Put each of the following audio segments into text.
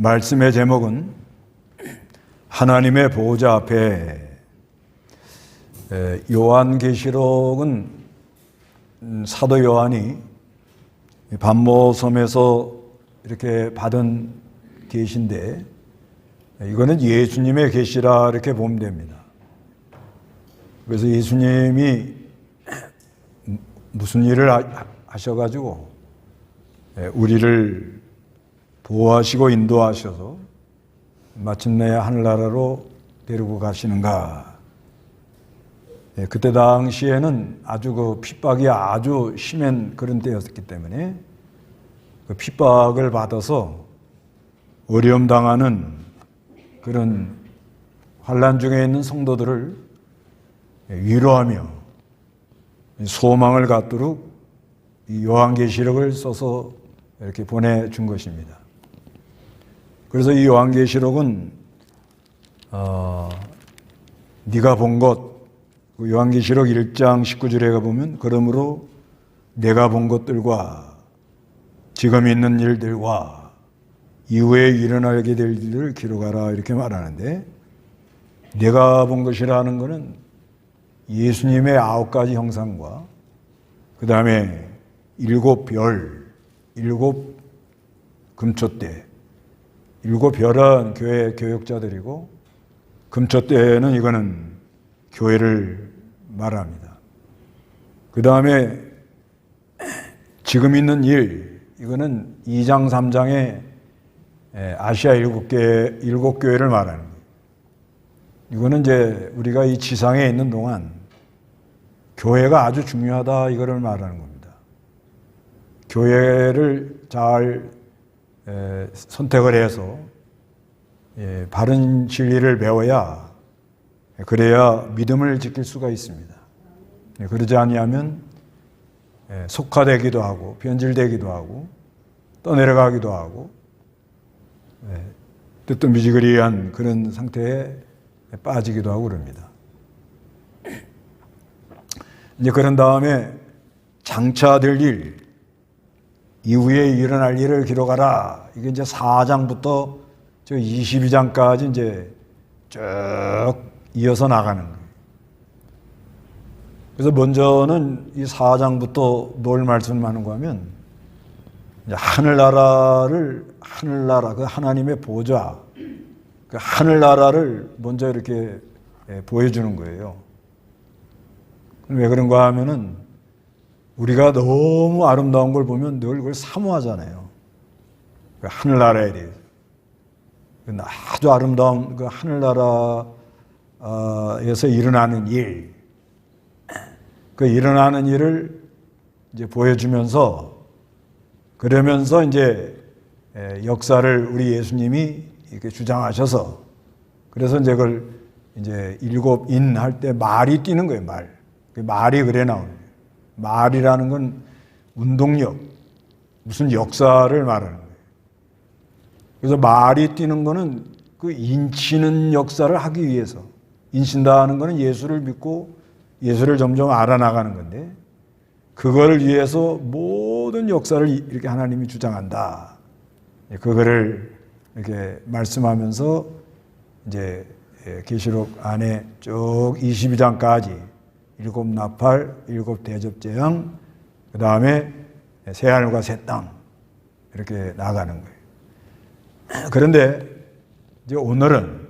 말씀의 제목은 하나님의 보호자 앞에. 요한계시록은 사도 요한이 반모섬에서 이렇게 받은 계시인데, 이거는 예수님의 계시라 이렇게 보면 됩니다. 그래서 예수님이 무슨 일을 하셔가지고 우리를 보호하시고 인도하셔서 마침내 하늘나라로 데리고 가시는가. 그때 당시에는 아주 그 핍박이 아주 심한 그런 때였기 때문에 그 핍박을 받아서 어려움 당하는 그런 환난 중에 있는 성도들을 위로하며 소망을 갖도록 이 요한계시록을 써서 이렇게 보내준 것입니다. 그래서 이 요한계시록은 네가 본 것, 요한계시록 1장 19절에 가보면 그러므로 내가 본 것들과 지금 있는 일들과 이후에 일어나게 될 일을 기록하라 이렇게 말하는데, 내가 본 것이라는 것은 예수님의 9가지 형상과 그 다음에 7별, 7 금초대, 7별은 교회 교역자들이고 금초대는 이거는 교회를 말합니다. 그 다음에 지금 있는 일, 이거는 2장 3장의 아시아 7교회를 말하는 거예요. 이거는 이제 우리가 이 지상에 있는 동안 교회가 아주 중요하다 이거를 말하는 겁니다. 교회를 잘 선택을 해서 바른 진리를 배워야, 그래야 믿음을 지킬 수가 있습니다. 그러지 아니하면 속화되기도 하고 변질되기도 하고 떠내려가기도 하고 뜨뜻미지근한 그런 상태에 빠지기도 하고 그럽니다. 이제 그런 다음에 장차 될 일, 이후에 일어날 일을 기록하라. 이게 이제 4장부터 저 22장까지 이제 쭉 이어서 나가는 거예요. 그래서 먼저는 이 4장부터 뭘 말씀하는가 하면, 하늘나라, 그 하나님의 보좌, 그 하늘나라를 먼저 이렇게 보여주는 거예요. 왜 그런가 하면은 우리가 너무 아름다운 걸 보면 늘 그걸 사모하잖아요. 그 하늘나라에 대해서. 아주 아름다운 그 하늘나라에서 일어나는 일, 그 일어나는 일을 이제 보여주면서, 그러면서 이제 역사를 우리 예수님이 이렇게 주장하셔서, 그래서 이제 그걸 이제 7인 할 때 말이 뛰는 거예요, 말. 그 말이 그래 나오는 거예요. 말이라는 건 운동력, 무슨 역사를 말하는 거예요. 그래서 말이 뛰는 거는 그 인치는 역사를 하기 위해서, 인친다는 거는 예수를 믿고 예수를 점점 알아나가는 건데, 그거를 위해서 모든 역사를 이렇게 하나님이 주장한다. 그거를 이렇게 말씀하면서 이제 계시록 안에 쭉 22장까지 7 나팔, 7 대접재앙, 그 다음에 새하늘과 새 땅 이렇게 나가는 거예요. 그런데 이제 오늘은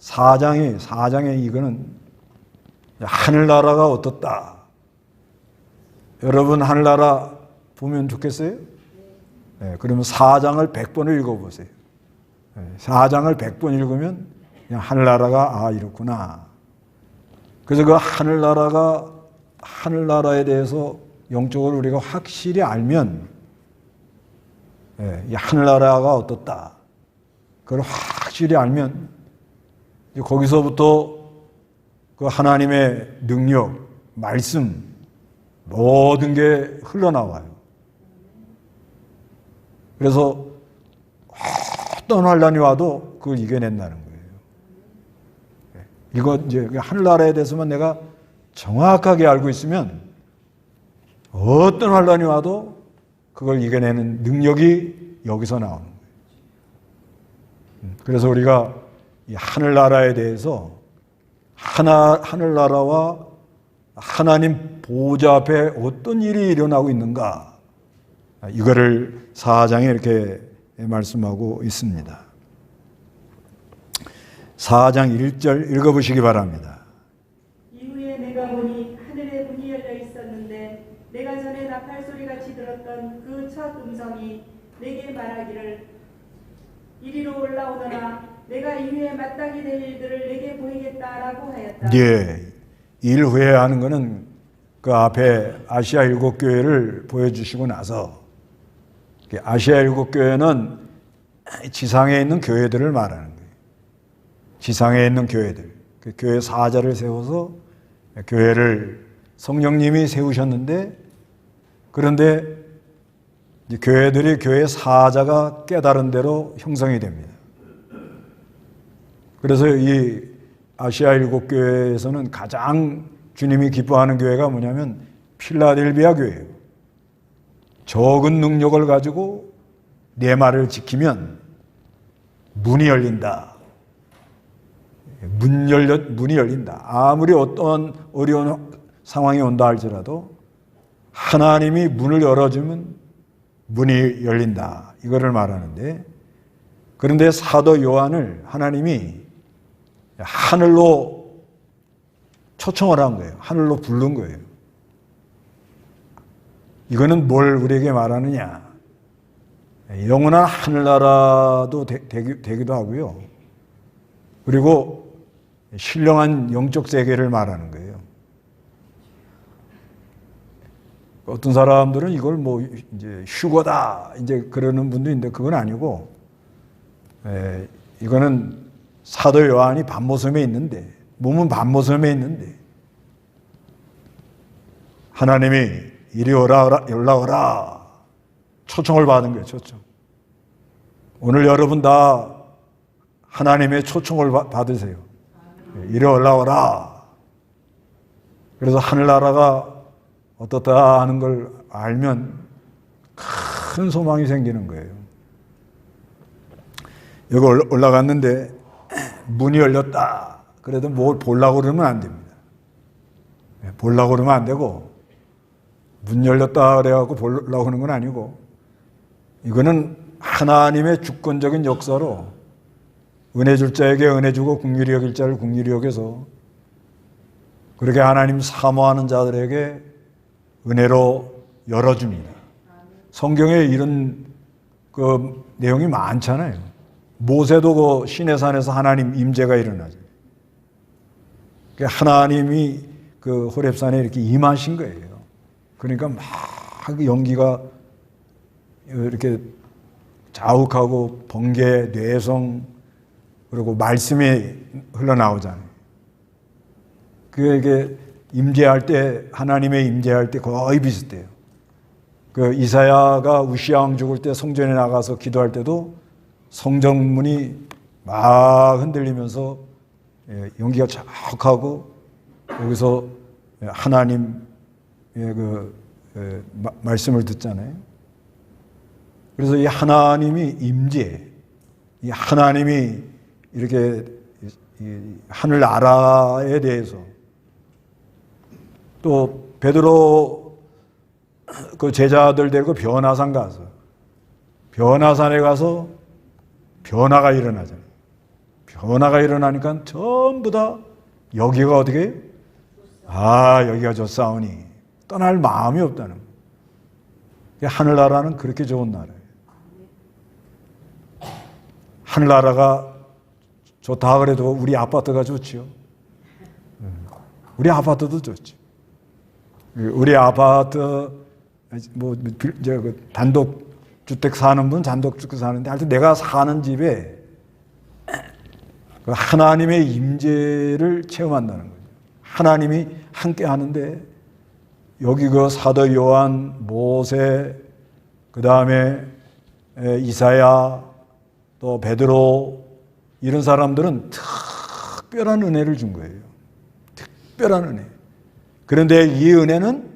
4장에 이거는 하늘나라가 어떻다. 여러분 하늘나라 보면 좋겠어요? 네, 그러면 4장을 100번을 읽어보세요. 4장을 100번 읽으면 그냥 하늘나라가 이렇구나. 그래서 그 하늘나라에 대해서 영적으로 우리가 확실히 알면, 이 하늘나라가 어떻다. 그걸 확실히 알면 거기서부터 그 하나님의 능력, 말씀, 모든 게 흘러나와요. 그래서 어떤 환난이 와도 그걸 이겨낸다는 거예요. 이거 이제 하늘나라에 대해서만 내가 정확하게 알고 있으면 어떤 환난이 와도 그걸 이겨내는 능력이 여기서 나오는 거예요. 그래서 우리가 이 하늘나라에 대해서 하늘나라와 하나님 보좌 앞에 어떤 일이 일어나고 있는가, 이거를 4장에 이렇게 말씀하고 있습니다. 4장 1절 읽어보시기 바랍니다. 이후에 내가 보니 하늘에 문이 열려 있었는데 내가 전에 나팔 소리같이 들었던 그 첫 음성이 내게 말하기를 이리로 올라오너라 내가 이후에 마땅히 될 일들을 내게 보이겠다라고 하였다. 예, 일 후에 하는 것은 그 앞에 아시아 7교회를 보여주시고 나서, 아시아 7교회는 지상에 있는 교회들을 말하는 거예요. 지상에 있는 교회들, 그 교회 사자를 세워서 교회를 성령님이 세우셨는데, 그런데 교회들이 교회 사자가 깨달은 대로 형성이 됩니다. 그래서 이 아시아 7교회에서는 가장 주님이 기뻐하는 교회가 뭐냐면 필라델비아 교회예요. 적은 능력을 가지고 내 말을 지키면 문이 열린다. 문이 열린다. 아무리 어떤 어려운 상황이 온다 할지라도 하나님이 문을 열어주면 문이 열린다. 이거를 말하는데, 그런데 사도 요한을 하나님이 하늘로 초청을 한 거예요. 하늘로 부른 거예요. 이거는 뭘 우리에게 말하느냐? 영원한 하늘나라도 되기도 하고요. 그리고 신령한 영적 세계를 말하는 거예요. 어떤 사람들은 이걸 뭐 이제 휴거다 이제 그러는 분도 있는데, 그건 아니고, 이거는 사도 요한이 밤모섬에 있는데, 몸은 밤모섬에 있는데 하나님이 이리 올라오라 초청을 받은 거예요. 초청. 오늘 여러분 다 하나님의 초청을 받으세요. 이리 올라오라. 그래서 하늘나라가 어떻다 하는 걸 알면 큰 소망이 생기는 거예요. 여기 올라갔는데 문이 열렸다. 그래도 뭘 보려고 그러면 안 됩니다. 보려고 그러면 안 되고, 문 열렸다 그래갖고 보려고 하는 건 아니고, 이거는 하나님의 주권적인 역사로 은혜 줄 자에게 은혜 주고 긍휼히 여길 자를 긍휼히 여겨서 그렇게 하나님 사모하는 자들에게 은혜로 열어줍니다. 성경에 이런 그 내용이 많잖아요. 모세도 그 시내산에서 하나님 임재가 일어나죠. 하나님이 그 호렙산에 이렇게 임하신 거예요. 그러니까 막 연기가 이렇게 자욱하고 번개, 뇌성, 그리고 말씀이 흘러나오잖아요. 그게 임재할 때, 하나님의 임재할 때 거의 비슷해요. 그 이사야가 우시야 왕 죽을 때 성전에 나가서 기도할 때도 성전문이 막 흔들리면서 연기가 자욱하고, 여기서 하나님의 그 말씀을 듣잖아요. 그래서 이 하나님이 임재, 이 하나님이 이렇게 하늘나라에 대해서, 또 베드로 그 제자들 데리고 변화산 가서, 변화산에 가서 변화가 일어나잖아요. 변화가 일어나니까 전부 다 여기가 어떻게 해요? 여기가 좋사오니 떠날 마음이 없다는 거예요. 하늘나라는 그렇게 좋은 나라예요. 하늘나라가 좋다 그래도 우리 아파트가 좋지요. 우리 아파트도 좋죠. 우리 아파트 뭐 단독 주택 사는 분 단독주택 사는데, 하여튼 내가 사는 집에 하나님의 임재를 체험한다는 거예요. 하나님이 함께 하는데, 여기 그 사도 요한, 모세, 그 다음에 이사야, 또 베드로, 이런 사람들은 특별한 은혜를 준 거예요. 특별한 은혜. 그런데 이 은혜는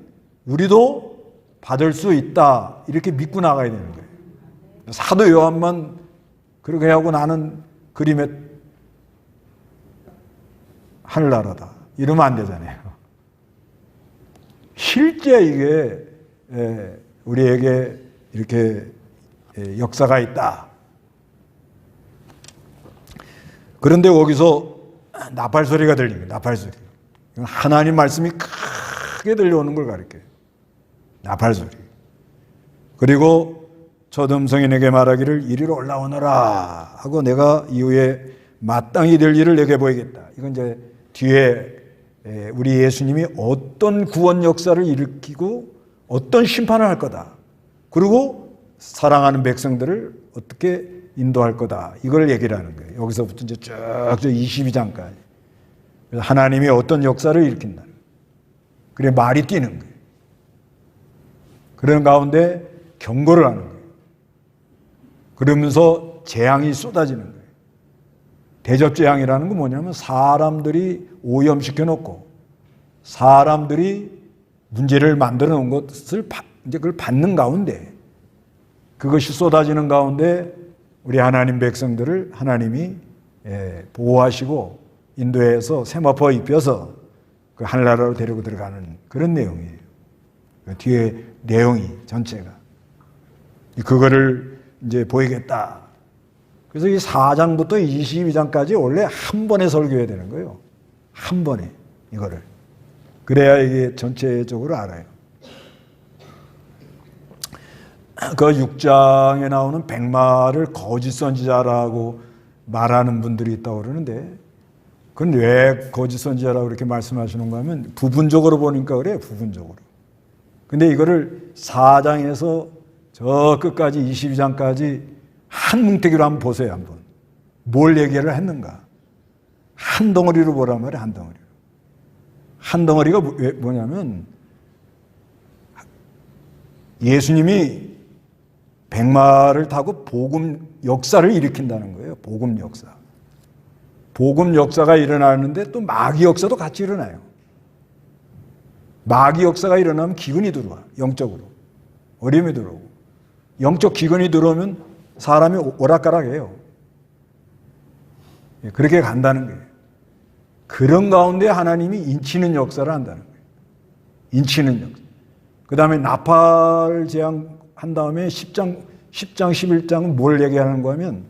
우리도 받을 수 있다, 이렇게 믿고 나가야 되는 거예요. 사도 요한만 그렇게 하고 나는 그림의 하늘나라다. 이러면 안 되잖아요. 실제 이게 우리에게 이렇게 역사가 있다. 그런데 거기서 나팔 소리가 들립니다. 나팔 소리. 하나님 말씀이 크게 들려오는 걸 가리켜요. 나팔 소리. 그리고 초등성이 내게 말하기를 이리로 올라오너라 하고 내가 이후에 마땅히 될 일을 내게 보이겠다. 이건 이제 뒤에 우리 예수님이 어떤 구원 역사를 일으키고 어떤 심판을 할 거다. 그리고 사랑하는 백성들을 어떻게 인도할 거다. 이걸 얘기를 하는 거예요. 여기서부터 이제 쭉 22장까지. 그래서 하나님이 어떤 역사를 일으킨다. 그래 말이 뛰는 거예요. 그런 가운데 경고를 하는 거예요. 그러면서 재앙이 쏟아지는 거예요. 대접재앙이라는 건 뭐냐면 사람들이 오염시켜 놓고 사람들이 문제를 만들어 놓은 것을 이제 그걸 받는 가운데 그것이 쏟아지는 가운데 우리 하나님 백성들을 하나님이 보호하시고 인도해서 세마포 입혀서 그 하늘나라로 데리고 들어가는 그런 내용이에요. 그 뒤에 내용이 전체가 그거를 이제 보이겠다. 그래서 이 4장부터 22장까지 원래 한 번에 설교해야 되는 거예요. 한 번에 이거를. 그래야 이게 전체적으로 알아요. 그 6장에 나오는 백마를 거짓 선지자라고 말하는 분들이 있다고 그러는데 그건 왜 거짓 선지자라고 그렇게 말씀하시는가 하면 부분적으로 보니까 그래요. 부분적으로. 근데 이거를 4장에서 저 끝까지 22장까지 한 뭉태기로 한번 보세요. 한번. 뭘 얘기를 했는가. 한 덩어리로 보란 말이에요. 한 덩어리로. 한 덩어리가 뭐냐면 예수님이 백마를 타고 복음 역사를 일으킨다는 거예요. 복음 역사. 복음 역사가 일어나는데 또 마귀 역사도 같이 일어나요. 마귀 역사가 일어나면 기근이 들어와. 영적으로. 어려움이 들어오고. 영적 기근이 들어오면 사람이 오락가락해요. 그렇게 간다는 거예요. 그런 가운데 하나님이 인치는 역사를 한다는 거예요. 인치는 역사. 그 다음에 나팔 재앙 한 다음에 10장, 11장은 뭘 얘기하는 거냐면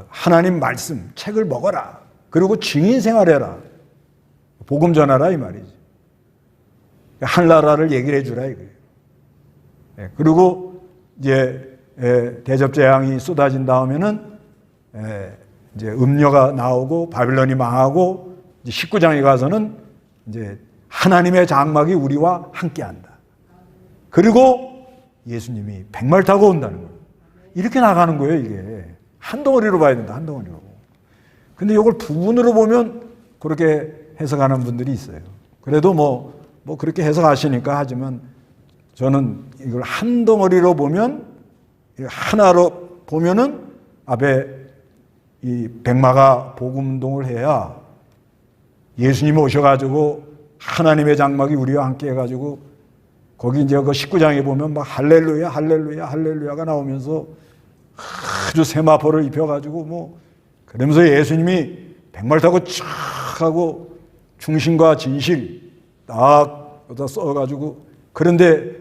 하나님 말씀, 책을 먹어라. 그리고 증인 생활해라. 복음 전하라 이 말이지. 하늘나라를 얘기를 해주라 이거예요. 그리고 이제 대접 재앙이 쏟아진 다음에는 이제 음녀가 나오고 바빌론이 망하고 이제 19장에 가서는 이제 하나님의 장막이 우리와 함께한다. 그리고 예수님이 백마를 타고 온다는 거예요. 이렇게 나가는 거예요, 이게. 한 덩어리로 봐야 된다, 한 덩어리로. 근데 이걸 부분으로 보면 그렇게 해석하는 분들이 있어요. 그래도 뭐 그렇게 해석하시니까 하지만 저는 이걸 한 덩어리로 보면, 하나로 보면은 앞에 이 백마가 복음운동을 해야 예수님이 오셔가지고 하나님의 장막이 우리와 함께 해가지고 거기 이제 그 19장에 보면 막 할렐루야, 할렐루야, 할렐루야가 나오면서 아주 세마포를 입혀가지고 뭐 그러면서 예수님이 백마를 타고 촥 하고 충신과 진실 딱 써가지고 그런데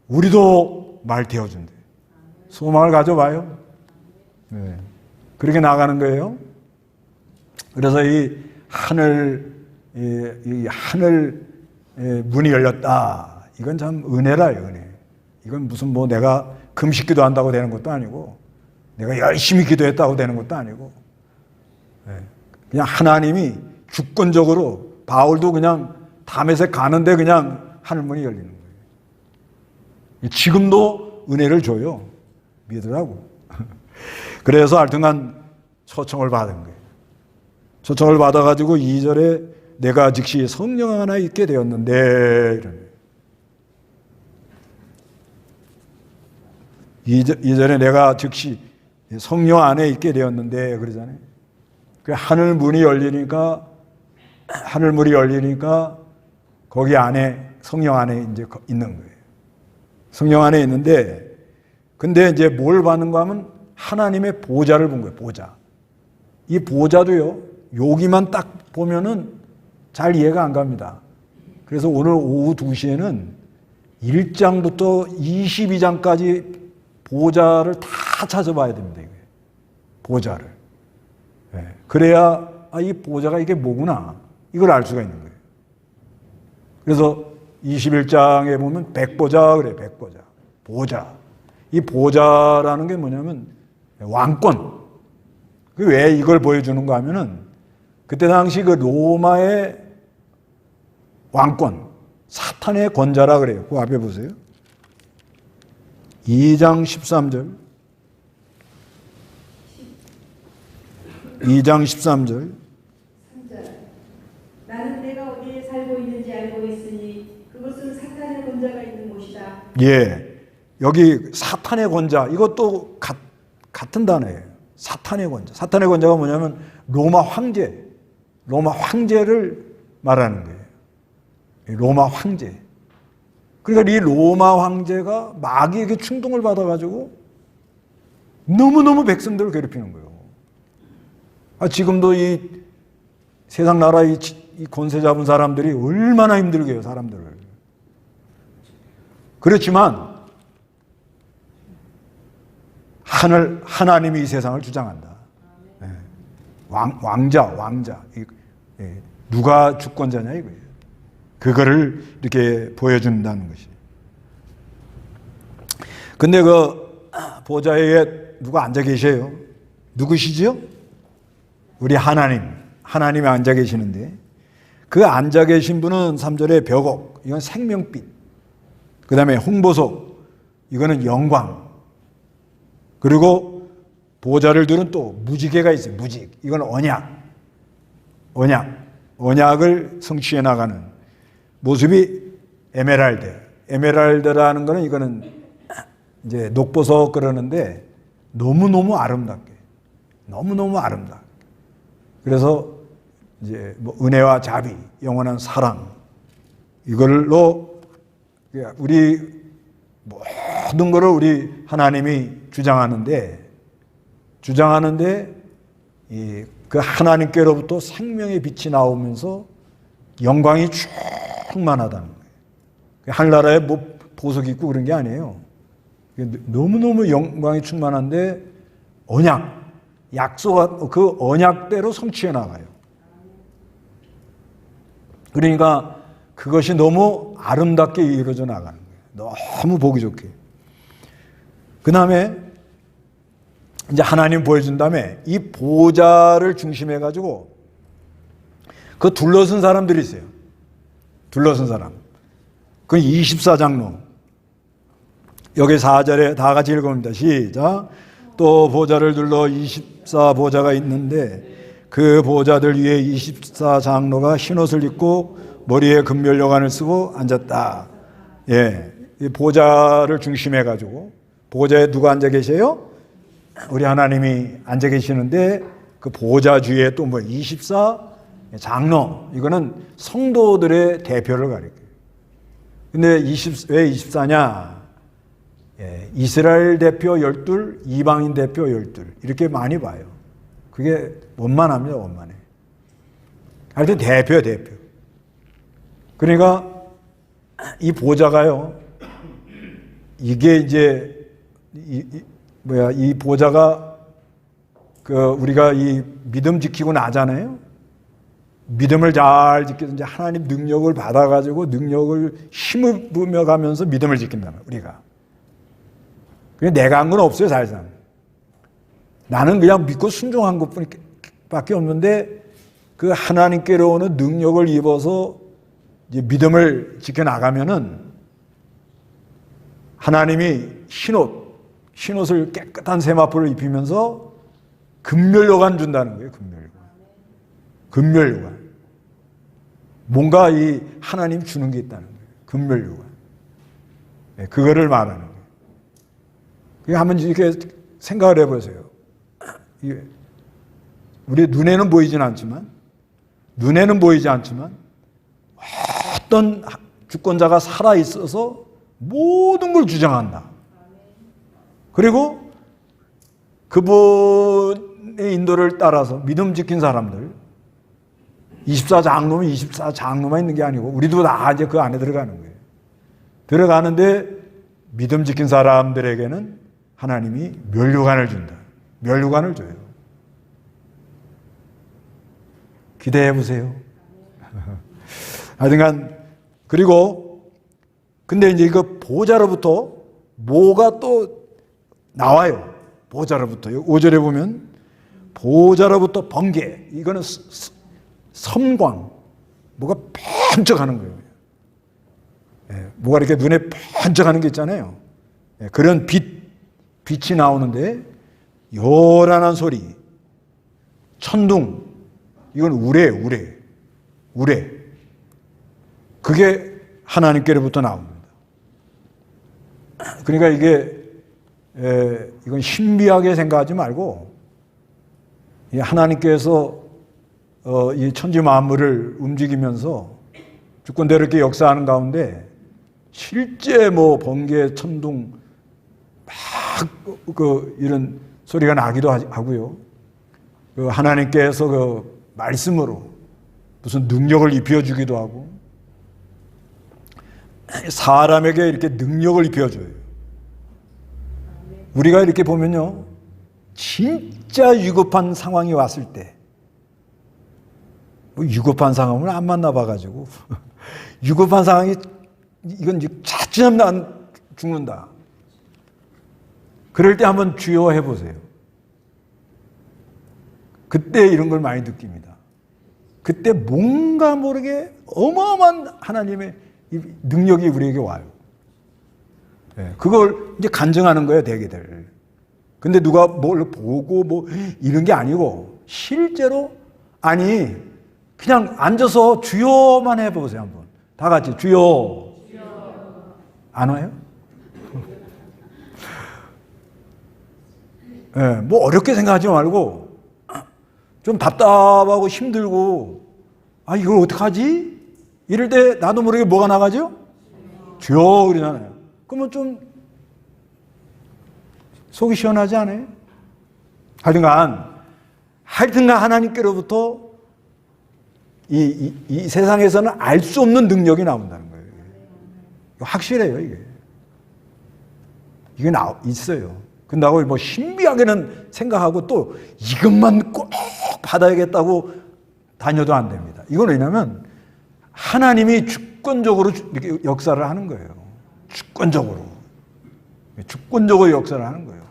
우리도 말 태워준대. 소망을 가져봐요. 네. 그렇게 나가는 거예요. 그래서 이 하늘 문이 열렸다. 이건 참 은혜라요, 은혜. 이건 무슨 뭐 내가 금식 기도한다고 되는 것도 아니고, 내가 열심히 기도했다고 되는 것도 아니고, 그냥 하나님이 주권적으로 바울도 그냥 다메섹 가는데 그냥 하늘문이 열리는 거예요. 지금도 은혜를 줘요. 믿으라고. 그래서 하여튼간 초청을 받은 거예요. 초청을 받아가지고 2절에 내가 즉시 성령 하나 있게 되었는데 이런 거예요. 2절에 내가 즉시 성령 안에 있게 되었는데 그러잖아요. 그 하늘문이 열리니까 거기 안에 성령 안에 이제 있는 거예요. 성령 안에 있는데 근데 이제 뭘 받는가 하면 하나님의 보좌를 본 거예요. 보좌. 이 보좌도요, 여기만 딱 보면은 잘 이해가 안 갑니다. 그래서 오늘 오후 2시에는 1장부터 22장까지 보좌를 다 찾아봐야 됩니다. 이게. 보좌를. 네. 그래야 이 보좌가 이게 뭐구나 이걸 알 수가 있는 거예요. 그래서 21장에 보면 백보좌 그래요. 백보좌. 보좌. 이 보좌라는 게 뭐냐면 왕권. 왜 이걸 보여주는가 하면은 그때 당시 그 로마의 왕권, 사탄의 권자라 그래요. 그 앞에 보세요. 2장 13절. 2장 13절. 3절. 나는 내가 어디에 살고 있는지 알고 있으니 그것은 사탄의 권자가 있는 곳이다. 예. 여기 사탄의 권자. 이것도 같은 단어예요. 사탄의 권자. 사탄의 권자가 뭐냐면 로마 황제. 로마 황제를 말하는 거예요. 로마 황제. 그러니까 이 로마 황제가 마귀에게 충동을 받아가지고 너무너무 백성들을 괴롭히는 거예요. 지금도 이 세상 나라 이 권세 잡은 사람들이 얼마나 힘들게 해요, 사람들을. 그렇지만 하나님이 이 세상을 주장한다. 네. 왕자. 누가 주권자냐 이거예요. 그거를 이렇게 보여준다는 것이. 근데 그 보좌에 누가 앉아 계세요? 누구시죠? 우리 하나님이 앉아 계시는데 그 앉아 계신 분은 3절에 벽옥, 이건 생명빛. 그 다음에 홍보석, 이거는 영광. 그리고 보좌를 두른 또 무지개가 있어요. 무직. 이건 언약을 성취해 나가는 모습이 에메랄드. 에메랄드라는 거는 이거는 이제 녹보석 그러는데 너무너무 아름답게. 그래서 이제 뭐 은혜와 자비, 영원한 사랑 이걸로 우리 모든 것을 우리 하나님이 주장하는데 그 하나님께로부터 생명의 빛이 나오면서 영광이 충만하다는 거예요. 하늘나라에 뭐 보석 있고 그런 게 아니에요. 너무너무 영광이 충만한데 약속, 그 언약대로 성취해 나가요. 그러니까 그것이 너무 아름답게 이루어져 나가는 거예요. 너무 보기 좋게. 그 다음에 이제 하나님 보여준 다음에 이 보좌를 중심해 가지고 그 둘러선 사람들이 있어요. 둘러선 사람. 그 24장로. 여기 4절에 다 같이 읽어봅니다. 시작. 또 보좌를 둘러 24보좌가 있는데 그 보좌들 위에 24장로가 흰옷을 입고 머리에 금면류관을 쓰고 앉았다. 예, 이 보좌를 중심해 가지고 보좌에 누가 앉아 계세요? 우리 하나님이 앉아 계시는데 그 보좌 주위에 또 24장로. 이거는 성도들의 대표를 가리켜요. 근데 왜 24냐? 예, 이스라엘 대표 12, 이방인 대표 12 이렇게 많이 봐요. 그게 원만합니다. 원만해. 하여튼 대표. 그러니까 이 보좌가요. 이게 이제 이 보좌가 우리가 이 믿음 지키고 나잖아요. 믿음을 잘 지켜서 이제 하나님 능력을 받아가지고 능력을 힘입으며 가면서 믿음을 지킨다는 우리가. 내가 한 건 없어요, 사실상. 나는 그냥 믿고 순종한 것뿐밖에 없는데 그 하나님께로 오는 능력을 입어서 이제 믿음을 지켜나가면은 하나님이 흰옷을 깨끗한 세마포를 입히면서 금면류관 준다는 거예요, 금면류관. 뭔가 이 하나님 주는 게 있다는 거예요, 금면류관. 네, 그거를 말하는 거예요. 한번 이렇게 생각을 해보세요. 우리 눈에는 보이지 않지만 어떤 주권자가 살아있어서 모든 걸 주장한다. 그리고 그분의 인도를 따라서 믿음 지킨 사람들, 24장로면 24장로만 있는 게 아니고 우리도 다 이제 그 안에 들어가는 거예요. 들어가는데 믿음 지킨 사람들에게는 하나님이 면류관을 준다. 면류관을 줘요. 기대해 보세요. 하여튼간 그리고 근데 이제 이거 보좌로부터 뭐가 또 나와요. 보좌로부터 5절에 보면 보좌로부터 번개, 이거는 섬광, 뭐가 번쩍하는 거예요. 예, 뭐가 이렇게 눈에 번쩍하는 게 있잖아요. 예, 그런 빛이 나오는데 요란한 소리, 천둥, 이건 우레예요. 우레. 그게 하나님께로부터 나옵니다. 그러니까 이건 신비하게 생각하지 말고 하나님께서 이 천지 만물을 움직이면서 주권대로 이렇게 역사하는 가운데 실제 뭐 번개, 천둥 막 이런 소리가 나기도 하고요. 그 하나님께서 그 말씀으로 무슨 능력을 입혀주기도 하고 사람에게 이렇게 능력을 입혀줘요. 우리가 이렇게 보면요, 진짜 위급한 상황이 왔을 때, 뭐 위급한 상황을 안 만나봐가지고 위급한 상황이 이건 자칫하면 난 죽는다. 그럴 때 한번 주여 해보세요. 그때 이런 걸 많이 느낍니다. 그때 뭔가 모르게 어마어마한 하나님의 능력이 우리에게 와요. 그걸 이제 간증하는 거예요, 대개들. 근데 누가 뭘 보고 뭐 이런 게 아니고 실제로 아니 그냥 앉아서 주여만 해보세요 한번. 다 같이 주여. 안 와요? 뭐 어렵게 생각하지 말고 좀 답답하고 힘들고 아 이걸 어떡하지? 이럴 때 나도 모르게 뭐가 나가죠? 주여 그러잖아요. 그러면 좀 속이 시원하지 않아요? 하여튼간 하나님께로부터 이 세상에서는 알 수 없는 능력이 나온다는 거예요. 확실해요, 이게. 이게 있어요. 근다고 뭐 신비하게는 생각하고 또 이것만 꼭 받아야겠다고 다녀도 안 됩니다. 이건 왜냐면 하나님이 주권적으로 이렇게 역사를 하는 거예요. 주권적으로 역사를 하는 거예요.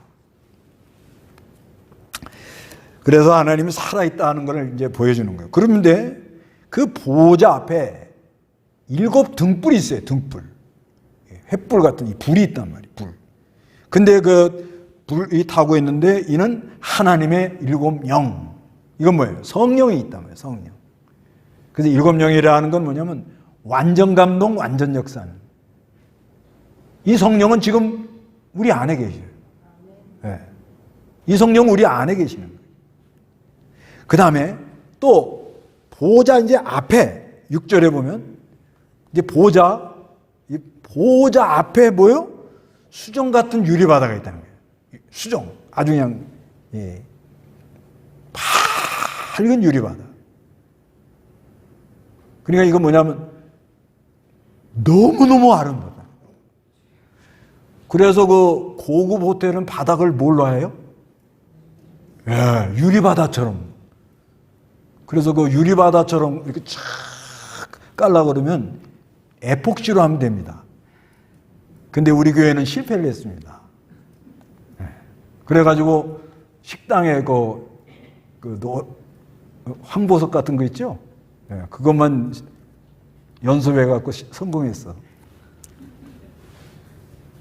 그래서 하나님이 살아있다는 걸 이제 보여주는 거예요. 그런데 그 보호자 앞에 7 등불이 있어요. 등불. 횃불 같은 이 불이 있단 말이에요. 불. 근데 그 불이 타고 있는데 이는 하나님의 7 영. 이건 뭐예요? 성령이 있단 말이에요. 성령. 그래서 7 영이라는 건 뭐냐면 완전 감동, 완전 역사는. 이 성령은 지금 우리 안에 계셔요. 네. 이 성령은 우리 안에 계시는 거예요. 그 다음에 또 보좌 이제 앞에 6절에 보면 이제 보좌 앞에 뭐요? 수정 같은 유리바다가 있다는 거예요. 수정. 아주 그냥 밝은 유리바다. 그러니까 이건 뭐냐면 너무너무 아름답다. 그래서 그 고급 호텔은 바닥을 뭘로 해요? 유리바다처럼. 그래서 그 유리바다처럼 이렇게 쫙 깔라 그러면 에폭시로 하면 됩니다. 근데 우리 교회는 실패를 했습니다. 그래가지고 식당에 황보석 같은 거 있죠? 그것만 연습해갖고 성공했어.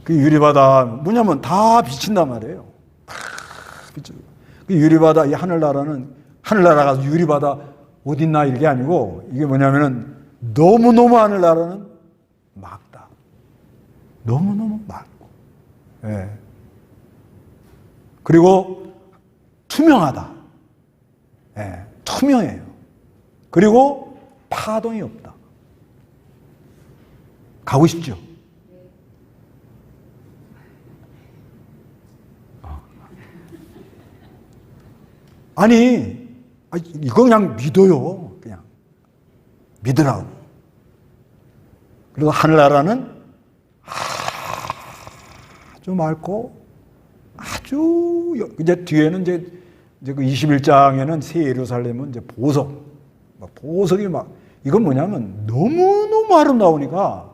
그 유리바다 뭐냐면 다 비친단 말이에요. 그 유리바다 이 하늘나라가 유리바다 어딨나 이게 아니고 이게 뭐냐면은 너무너무 하늘나라는 맑다. 너무너무 맑고. 그리고 투명하다. 투명해요. 그리고 파동이 없다. 가고 싶죠? 아니, 이거 그냥 믿어요. 그냥 믿으라고. 그리고 하늘나라는 아주 맑고 아주 이제 뒤에는 이제 그 21장에는 새 예루살렘은 이제 보석이 막 이건 뭐냐면 너무너무 아름다우니까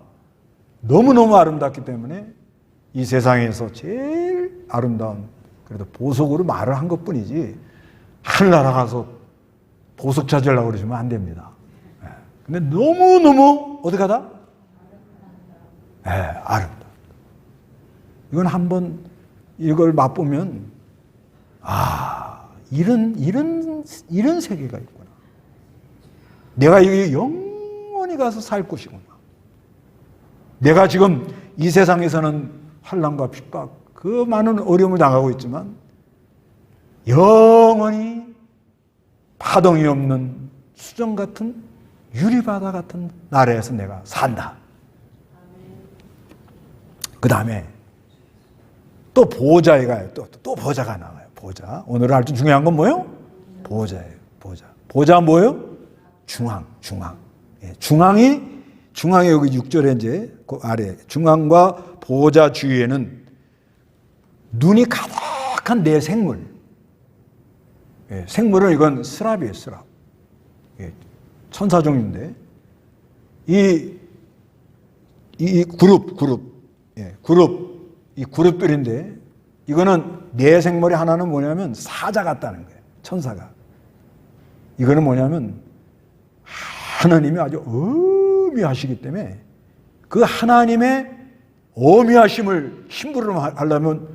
너무너무 아름답기 때문에 이 세상에서 제일 아름다운 그래도 보석으로 말을 한 것뿐이지 하늘나라 가서 보석 찾으려고 그러시면 안 됩니다. 근데 너무너무 어디 가다? 아름다. 이건 한번 이걸 맛보면 이런 세계가 있구나. 내가 여기 영원히 가서 살 곳이구나. 내가 지금 이 세상에서는 환난과 핍박 그 많은 어려움을 당하고 있지만 영원히 파동이 없는 수정 같은 유리바다 같은 나라에서 내가 산다. 그 다음에 또 보좌가 또 보좌가 나와요. 보좌. 오늘 아주 중요한 건 뭐예요? 보좌예요. 보좌. 보좌 뭐예요? 중앙. 예, 중앙에 여기 6절에 이제 그 아래 중앙과 보좌 주위에는 눈이 가득한 네 생물. 예, 생물은 이건 스랍이에요. 스랍. 예, 천사 종류인데 이 그룹들인데 이거는 네 생물의 하나는 뭐냐면 사자 같다는 거예요. 천사가. 이거는 뭐냐면 하나님이 아주 어미하시기 때문에 그 하나님의 어미하심을 심부름하려면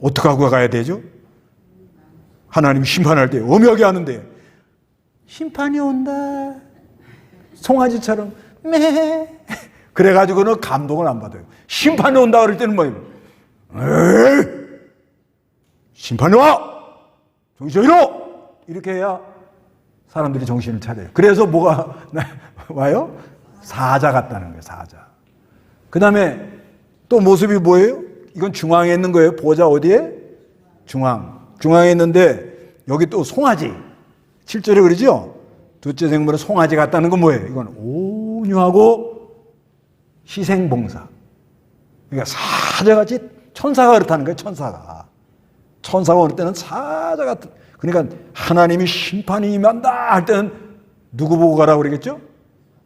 어떻게 하고 가야 되죠? 하나님 심판할 때 어미하게 하는데 심판이 온다. 송아지처럼 매 그래가지고는 감동을 안 받아요. 심판이 온다 그럴 때는 뭐예요? 심판이 와! 정신 차리라! 이렇게 해야 사람들이 정신을 차려요. 그래서 뭐가 와요? 사자 같다는 거예요. 사자. 그 다음에 또 모습이 뭐예요? 이건 중앙에 있는 거예요. 보좌 어디에? 중앙에 있는데 여기 또 송아지. 7절에 그러죠? 둘째 생물은 송아지 같다는 건 뭐예요? 이건 온유하고 희생봉사. 그러니까 사자같이 천사가 그렇다는 거예요. 천사가 어느 때는 사자 같은. 그러니까 하나님이 심판이 임한다 할 때는 누구 보고 가라고 그러겠죠?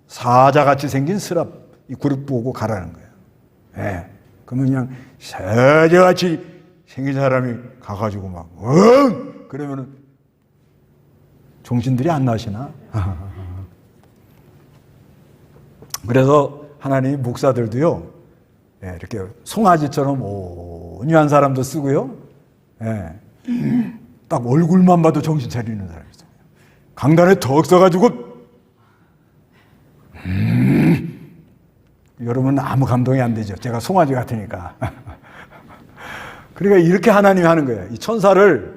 사자같이 생긴 스랍 이 그룹 보고 가라는 거예요. 예. 그러면 그냥 사자같이 생긴 사람이 가가지고 막 그러면은 정신들이 안 나시나? 그래서 하나님 목사들도요, 예, 이렇게 송아지처럼 온유한 사람도 쓰고요, 예, 딱 얼굴만 봐도 정신 차리는 사람이 있어요. 강단에 턱 써가지고, 여러분 아무 감동이 안 되죠. 제가 송아지 같으니까. 그러니까 이렇게 하나님이 하는 거예요. 이 천사를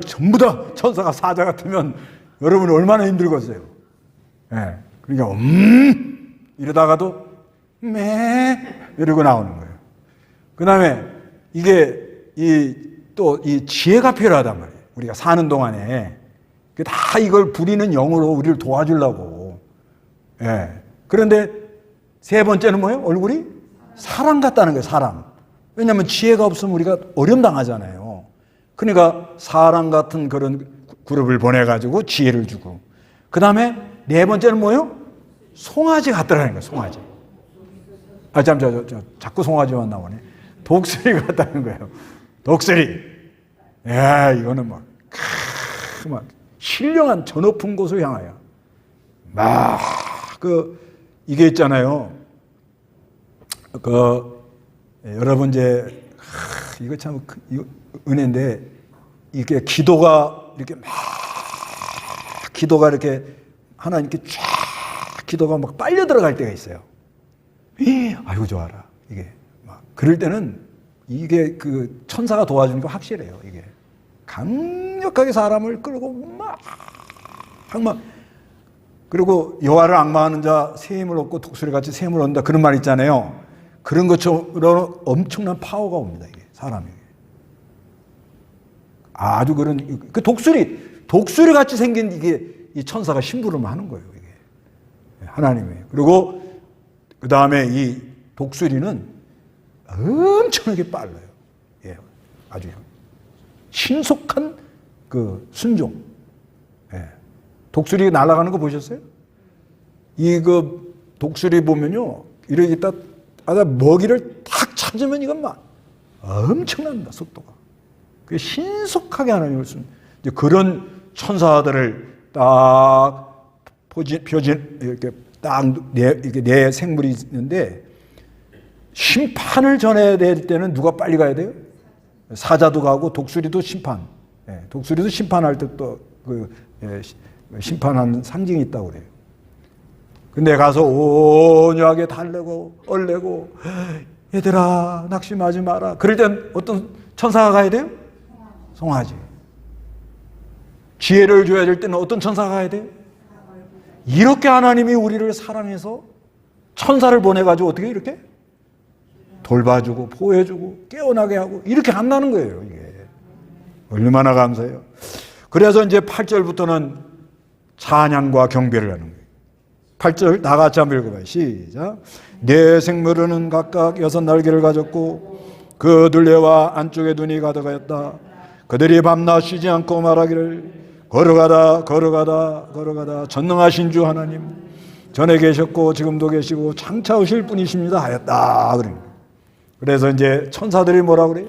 전부 다 천사가 사자 같으면 여러분 얼마나 힘들겠어요. 예. 그러니까 이러다가도 이러고 나오는 거예요. 그 다음에 이게 또 이 지혜가 필요하단 말이에요. 우리가 사는 동안에 다 이걸 부리는 영으로 우리를 도와주려고. 예. 그런데 세 번째는 뭐예요? 얼굴이 사람 같다는 거예요. 사람. 왜냐하면 지혜가 없으면 우리가 어려움 당하잖아요. 그러니까 사람 같은 그런 그룹을 보내가지고 지혜를 주고. 그 다음에 네 번째는 뭐예요? 송아지 같더라는 거예요. 송아지. 자꾸 송아지만 나오네. 독수리 같다는 거예요. 독수리. 야, 이거는 막 신령한 저 높은 곳을 향하여 이게 있잖아요. 여러분 이제 이거 참 은혜인데 이게 기도가 이렇게 하나님께 쫙 기도가 막 빨려 들어갈 때가 있어요. 아이고 좋아라. 이게 막 그럴 때는 이게 그 천사가 도와주는 게 확실해요. 이게 강력하게 사람을 끌고 막 그리고 여호와를 앙망하는 자 새 힘을 얻고 독수리같이 새 힘을 얻는다 그런 말 있잖아요. 그런 것처럼 엄청난 파워가 옵니다. 이게 사람에게 아주 그런 그 독수리 같이 생긴 이게 이 천사가 심부름을 하는 거예요. 이게 하나님이. 그리고 그 다음에 이 독수리는 엄청나게 빨라요. 예, 아주 신속한 그 순종. 예. 독수리 날아가는 거 보셨어요? 그 독수리 보면요, 이렇게 있다 먹이를 탁 찾으면 이건 막 엄청납니다, 속도가. 그 신속하게 하나님을 쓴 그런 천사들을 딱 이렇게 딱 이렇게 네 생물이 있는데, 심판을 전해야 될 때는 누가 빨리 가야 돼요? 사자도 가고 독수리도 심판. 예, 독수리도 심판할 때 또 심판하는 상징이 있다고 그래요. 근데 가서 온유하게 달래고 얼레고, 얘들아 낙심하지 마라. 그럴 땐 어떤 천사가 가야 돼요? 송아지. 지혜를 줘야 될 때는 어떤 천사가 가야 돼요? 이렇게 하나님이 우리를 사랑해서 천사를 보내가지고 어떻게 이렇게 돌봐주고 보호해주고 깨어나게 하고 이렇게 한다는 거예요. 이게 얼마나 감사해요. 그래서 이제 8절부터는 찬양과 경배를 하는 거예요. 8절 다 같이 한번 읽어봐요. 시작. 네 생물은 각각 6날개를 가졌고 그 둘레와 안쪽에 눈이 가득하였다. 그들이 밤낮 쉬지 않고 말하기를 걸어가다 걸어가다 걸어가다 전능하신 주 하나님 전에 계셨고 지금도 계시고 장차 오실 분이십니다 하였다. 그래서 이제 천사들이 뭐라고 그래요?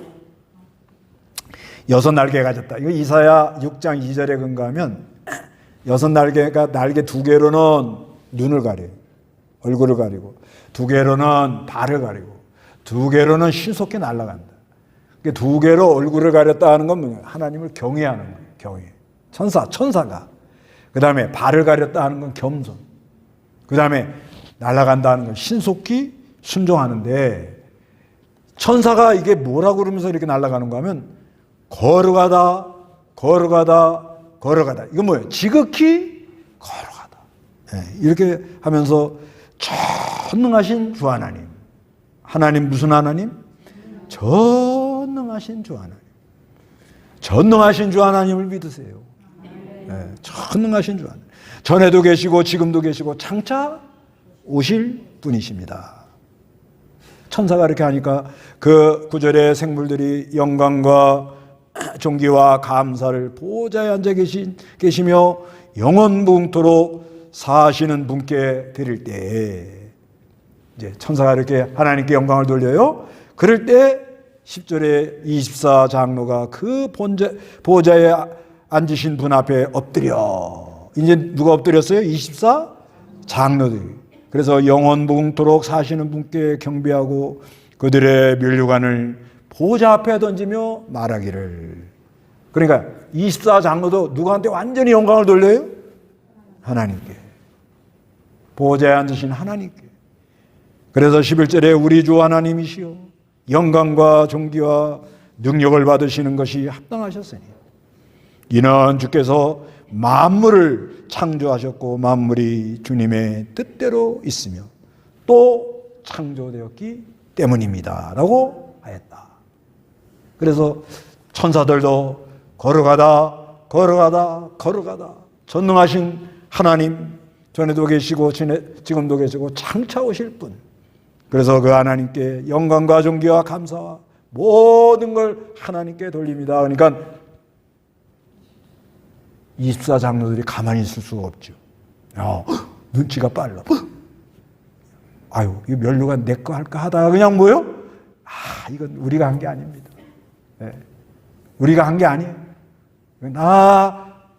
6날개 가졌다. 이거 이사야 6장 2절에 근거하면 6날개가 날개 2개로는 눈을 가려요. 얼굴을 가리고 2개로는 발을 가리고 2개로는 신속히 날아간다. 2개로 얼굴을 가렸다 하는 건 뭐냐? 하나님을 경외하는 거예요. 경외. 천사가. 그 다음에 발을 가렸다 하는 건 겸손. 그 다음에 날아간다 하는 건 신속히 순종하는데, 천사가 이게 뭐라고 그러면서 이렇게 날아가는가 하면 걸어가다 걸어가다 걸어가다. 이건 뭐예요? 지극히 걸어가다. 네, 이렇게 하면서 전능하신 주 하나님. 하나님 무슨 하나님? 전능하신 주 하나님. 전능하신 주 하나님을 믿으세요. 네, 전능하신 주 하나님. 전에도 계시고 지금도 계시고 장차 오실 분이십니다. 천사가 이렇게 하니까 그 구절의 생물들이 영광과 존귀와 감사를 보좌에 앉아 계시며 영원무궁토록 사시는 분께 드릴 때, 이제 천사가 이렇게 하나님께 영광을 돌려요. 그럴 때 10절에 24장로가 그 보좌에 앉으신 분 앞에 엎드려. 이제 누가 엎드렸어요? 24장로들이. 그래서 영원무궁토록 사시는 분께 경배하고 그들의 면류관을 보좌 앞에 던지며 말하기를. 그러니까 24장로도 누구한테 완전히 영광을 돌려요? 하나님께. 보좌에 앉으신 하나님께. 그래서 11절에 우리 주 하나님이시여 영광과 존귀와 능력을 받으시는 것이 합당하셨으니 이는 주께서 만물을 창조하셨고 만물이 주님의 뜻대로 있으며 또 창조되었기 때문입니다 라고 하였다. 그래서 천사들도 걸어가다 걸어가다 걸어가다 전능하신 하나님, 전에도 계시고 지금도 계시고 장차 오실 분, 그래서 그 하나님께 영광과 존귀와 감사와 모든 걸 하나님께 돌립니다. 그러니까 24장로들이 가만히 있을 수가 없죠. 눈치가 빨라. 아유, 이 면류관 내 거 할까 하다가 그냥 뭐요? 이건 우리가 한 게 아닙니다. 네. 우리가 한 게 아니에요.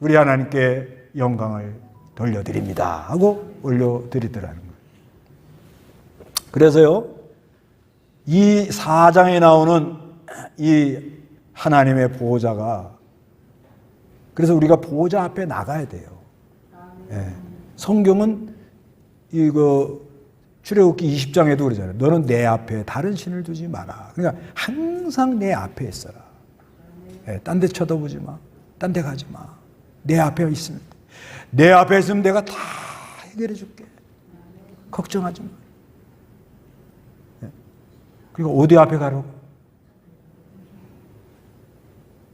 우리 하나님께 영광을 돌려드립니다 하고 올려드리더라는 거예요. 그래서요, 이 4장에 나오는 이 하나님의 보호자가, 그래서 우리가 보호자 앞에 나가야 돼요. 예. 성경은 이거 출애굽기 20장에도 그러잖아요. 너는 내 앞에 다른 신을 두지 마라. 그러니까 항상 내 앞에 있어라. 예. 딴 데 쳐다보지 마. 딴 데 가지 마. 내 앞에 있으면 돼. 내 앞에 있으면 내가 다 해결해 줄게. 걱정하지 마. 예. 그리고 어디 앞에 가라고?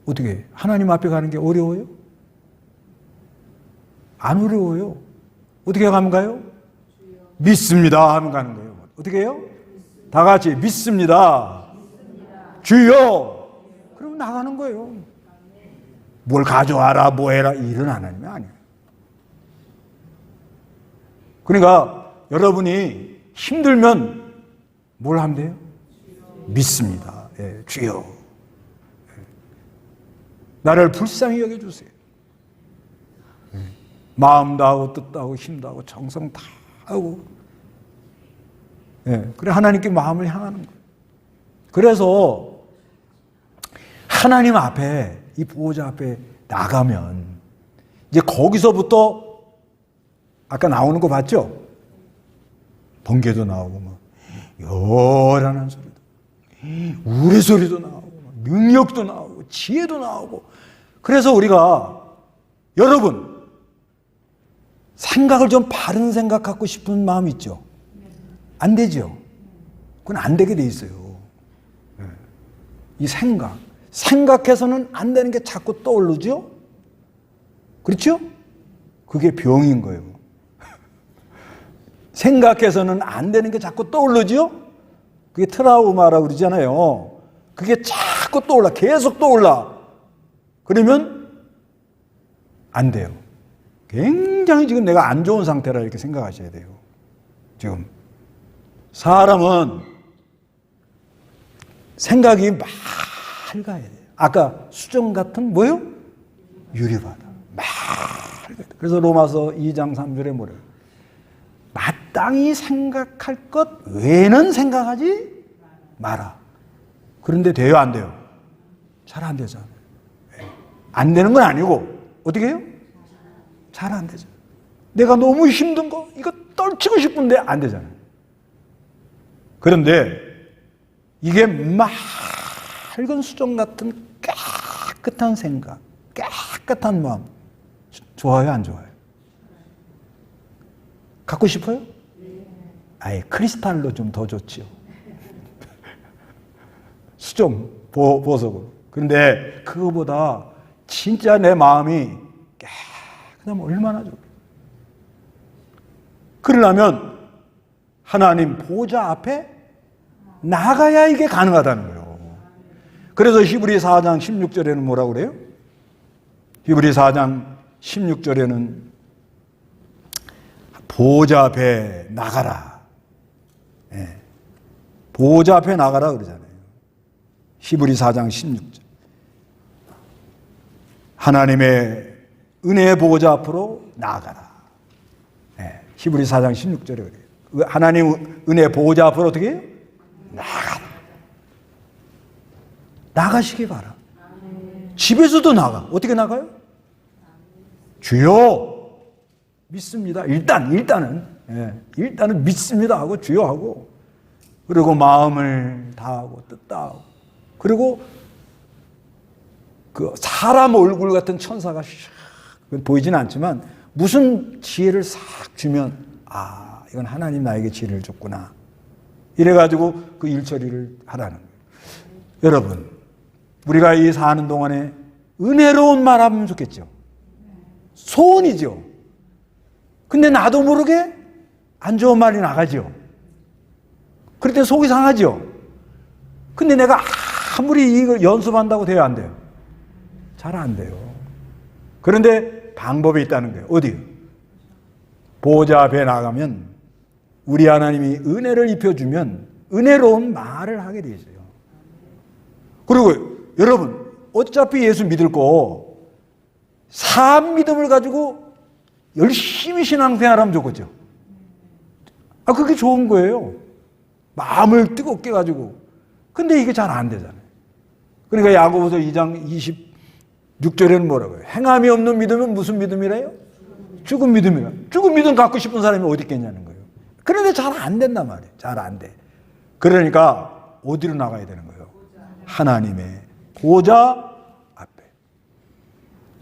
어떻게 하나님 앞에 가는 게 어려워요? 안 어려워요. 어떻게 가면 가요? 믿습니다 하면 가는 거예요. 어떻게 해요? 다 같이 믿습니다. 주여. 그럼 나가는 거예요. 뭘 가져와라 뭐 해라 이런 하나님이 아니에요. 그러니까 여러분이 힘들면 뭘 하면 돼요? 믿습니다. 예, 주여. 예. 나를 불쌍히 여겨주세요. 예. 마음 다하고 뜻 다하고 힘 다하고 정성 다하고. 예. 그래 하나님께 마음을 향하는 거예요. 그래서 하나님 앞에 이 보호자 앞에 나가면 이제 거기서부터 아까 나오는 거 봤죠? 번개도 나오고 막 요란한 소리도 우레소리도 나오고 능력도 나오고 지혜도 나오고. 그래서 우리가 여러분 생각을 좀 바른 생각 갖고 싶은 마음 있죠? 안 되죠? 그건 안 되게 돼 있어요. 이 생각해서는 안 되는 게 자꾸 떠오르죠? 그렇죠? 그게 병인 거예요. 생각해서는 안 되는 게 자꾸 떠오르죠? 그게 트라우마라고 그러잖아요. 그게 자꾸 떠올라. 계속 떠올라. 그러면 안 돼요. 굉장히 지금 내가 안 좋은 상태라 이렇게 생각하셔야 돼요. 지금 사람은 생각이 맑아야 돼요. 아까 수정 같은 뭐요? 유리바다. 맑아야 돼요. 그래서 로마서 2장 3절에 뭐래요? 마땅히 생각할 것 외에는 생각하지 마라. 그런데 돼요, 안 돼요? 잘 안 되잖아요. 안 되는 건 아니고 어떻게 해요? 잘 안 되죠. 내가 너무 힘든 거 이거 떨치고 싶은데 안 되잖아요. 그런데 이게 맑은 수정 같은 깨끗한 생각, 깨끗한 마음 좋아요, 안 좋아요? 갖고 싶어요? 아예 크리스탈로 좀 더 좋지요. 수정, 보석으로. 그런데 그거보다 진짜 내 마음이 깨끗하면 얼마나 좋아요. 그러려면 하나님 보좌 앞에 나가야 이게 가능하다는 거예요. 그래서 히브리 4장 16절에는 뭐라고 그래요? 히브리 4장 16절에는 보좌 앞에 나가라. 예. 보좌 앞에 나가라 그러잖아요. 히브리 4장 16절. 하나님의 은혜의 보좌 앞으로 나가라. 예. 히브리 4장 16절에 그래요. 하나님 은혜의 보좌 앞으로 어떻게 해요? 나가라. 나가시기 바라. 집에서도 나가. 어떻게 나가요? 주여 믿습니다. 일단은 믿습니다 하고 주여 하고, 그리고 마음을 다하고 뜻 다하고, 그리고 그 사람 얼굴 같은 천사가 보이지는 않지만 무슨 지혜를 싹 주면 이건 하나님 나에게 지혜를 줬구나. 이래가지고 그 일처리를 하라는 거예요. 여러분, 우리가 이 사는 동안에 은혜로운 말 하면 좋겠죠. 소원이죠. 근데 나도 모르게 안 좋은 말이 나가죠. 그럴 때 속이 상하죠. 근데 내가 아무리 이걸 연습한다고 돼요, 안 돼요? 잘 안 돼요. 그런데 방법이 있다는 거예요. 어디요? 보좌 앞에 나가면 우리 하나님이 은혜를 입혀주면 은혜로운 말을 하게 돼 있어요. 그리고 여러분, 어차피 예수 믿을 거 사람 믿음을 가지고 열심히 신앙생활하면 좋겠죠. 그게 좋은 거예요. 마음을 뜨겁게 가지고. 근데 이게 잘 안 되잖아요. 그러니까 야고보서 2장 26절에는 뭐라고요? 행함이 없는 믿음은 무슨 믿음이래요? 죽은 믿음이라. 죽은 믿음 갖고 싶은 사람이 어디 있겠냐는 거예요. 그런데 잘 안 된단 말이에요. 잘 안 돼. 그러니까 어디로 나가야 되는 거예요? 하나님의 보좌 앞에.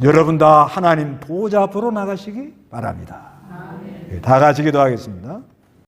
여러분 다 하나님 보좌 앞으로 나가시기 바랍니다. 다 같이 기도하겠습니다.